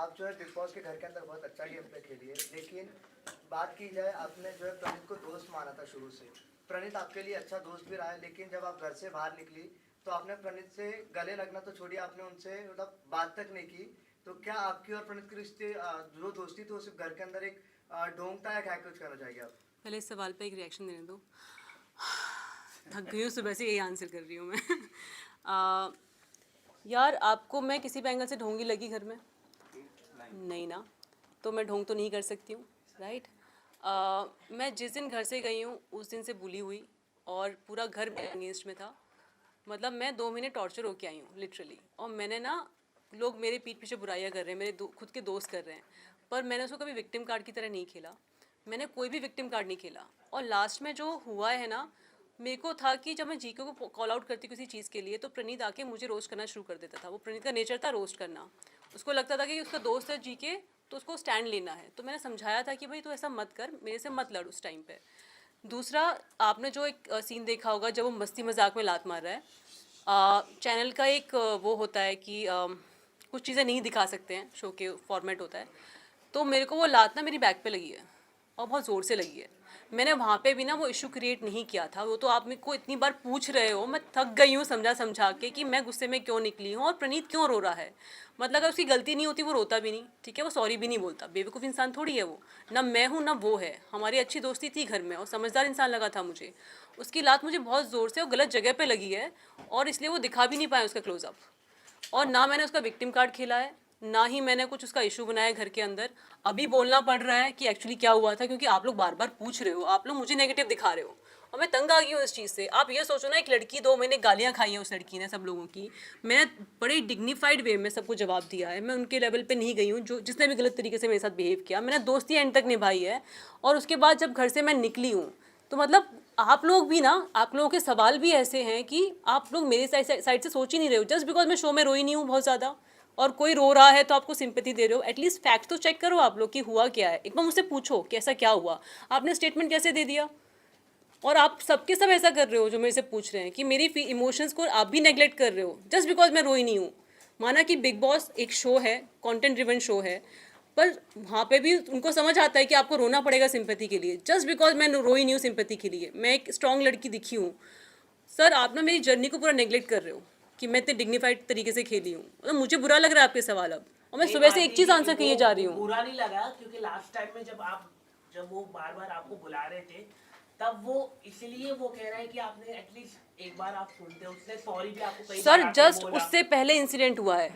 आप जो है बिग बॉस के घर के अंदर बहुत अच्छा गेम प्ले खेली है, लेकिन बात की जाए आपने जो है प्रणीत को दोस्त माना था शुरू से। प्रणीत आपके लिए अच्छा दोस्त भी रहा है, लेकिन जब आप घर से बाहर निकली तो आपने प्रणीत से गले लगना तो छोड़िए, आपने उनसे मतलब बात तक नहीं की। तो क्या आपकी और प्रणीत के रिश्ते जो दोस्ती थी वो सिर्फ घर के अंदर एक ढोंग था या क्या कुछ करना चाहेंगे आप? पहले इस सवाल पे एक रिएक्शन देने दो। थक गई हूँ, सुबह से यही आंसर कर रही हूँ मैं। आ, यार आपको मैं किसी भी एंगल से ढोंगी लगी घर में? नहीं ना, तो मैं ढोंग तो नहीं कर सकती हूँ, राइट? मैं जिस दिन घर से गई हूँ उस दिन से बुली हुई और पूरा घर मेरे अगेंस्ट में था। मतलब मैं 2 महीने टॉर्चर होके आई हूँ लिटरली। और मैंने ना, लोग मेरे पीठ पीछे बुराइयाँ कर रहे हैं, मेरे खुद के दोस्त कर रहे हैं, पर मैंने उसको कभी विक्टिम कार्ड की तरह नहीं खेला। मैंने कोई भी विक्टिम कार्ड नहीं खेला। और लास्ट में जो हुआ है ना, मेरे को था कि जब मैं जीके को कॉल आउट करती किसी चीज़ के लिए तो प्रणीत आके मुझे रोस्ट करना शुरू कर देता था। वो प्रणीत का नेचर था रोस्ट करना। उसको लगता था कि उसका दोस्त है जीके तो उसको स्टैंड लेना है। तो मैंने समझाया था कि भाई तू ऐसा मत कर, मेरे से मत लड़ उस टाइम पे। दूसरा, आपने जो एक सीन देखा होगा जब वो मस्ती मजाक में लात मार रहा है, चैनल का एक वो होता है कि कुछ चीज़ें नहीं दिखा सकते हैं, शो के फॉर्मेट होता है। तो मेरे को वो लात ना मेरी बैक पे लगी है और बहुत ज़ोर से लगी है। मैंने वहाँ पे भी ना वो इशू क्रिएट नहीं किया था। वो तो आप मेरे को इतनी बार पूछ रहे हो, मैं थक गई हूँ समझा समझा के कि मैं गुस्से में क्यों निकली हूँ और प्रणीत क्यों रो रहा है। मतलब अगर उसकी गलती नहीं होती वो रोता भी नहीं, ठीक है, वो सॉरी भी नहीं बोलता। बेवकूफ़ इंसान थोड़ी है वो, ना मैं हूँ ना वो है। हमारी अच्छी दोस्ती थी घर में और समझदार इंसान लगा था मुझे। उसकी लात मुझे बहुत ज़ोर से और गलत जगह पर लगी है और इसलिए वो दिखा भी नहीं पाया उसका क्लोजअप। और ना मैंने उसका विक्टिम कार्ड खेला है, ना ही मैंने कुछ उसका इशू बनाया घर के अंदर। अभी बोलना पड़ रहा है कि एक्चुअली क्या हुआ था, क्योंकि आप लोग बार बार पूछ रहे हो, आप लोग मुझे नेगेटिव दिखा रहे हो और मैं तंग आ गई हूँ इस चीज़ से। आप ये सोचो ना, एक लड़की, 2 महीने गालियाँ खाई हैं उस लड़की ने सब लोगों की। मैंने बड़े डिग्निफाइड वे में सबको जवाब दिया है। मैं उनके लेवल पे नहीं गई हूँ जो जिसने भी गलत तरीके से मेरे साथ बिहेव किया। मैंने दोस्ती एंड तक निभाई है। और उसके बाद जब घर से मैं निकली हूँ तो मतलब आप लोग भी ना, आप लोगों के सवाल भी ऐसे हैं कि आप लोग मेरे साइड से सोच ही नहीं रहे हो। जस्ट बिकॉज मैं शो में रोई नहीं हूँ बहुत ज़्यादा और कोई रो रहा है तो आपको सिंपैथी दे रहे हो। एटलीस्ट फैक्ट तो चेक करो आप लोग कि हुआ क्या है। एक बार मुझसे पूछो कैसा क्या हुआ। आपने स्टेटमेंट कैसे दे दिया? और आप सबके सब ऐसा कर रहे हो जो मेरे से पूछ रहे हैं कि मेरी इमोशंस को आप भी नेगलेक्ट कर रहे हो जस्ट बिकॉज मैं रोई नहीं हूँ। माना कि बिग बॉस एक शो है, कंटेंट ड्रिवन शो है, पर वहाँ पे भी उनको समझ आता है कि आपको रोना पड़ेगा सिंपैथी के लिए। जस्ट बिकॉज मैं रोई नहीं हूँ सिंपैथी के लिए, मैं एक स्ट्रॉन्ग लड़की दिखी हूँ। सर आप ना मेरी जर्नी को पूरा नेगलेक्ट कर रहे हो कि मैं इतने डिग्निफाइड तरीके से खेली हूँ। मतलब मुझे बुरा लग रहा है आपके सवाल अब, और मैं सुबह से एक चीज़ आंसर किए जा रही हूँ। बुरा नहीं लगा क्योंकि लास्ट टाइम में जब वो बार बार आपको बुला रहे थे तब वो इसलिए वो कह रहे हैं कि आपने एटलीस्ट एक बार आप सुनते, उसने सॉरी भी आपको कई बार सर आके जस्ट बोला। उससे पहले इंसिडेंट हुआ है।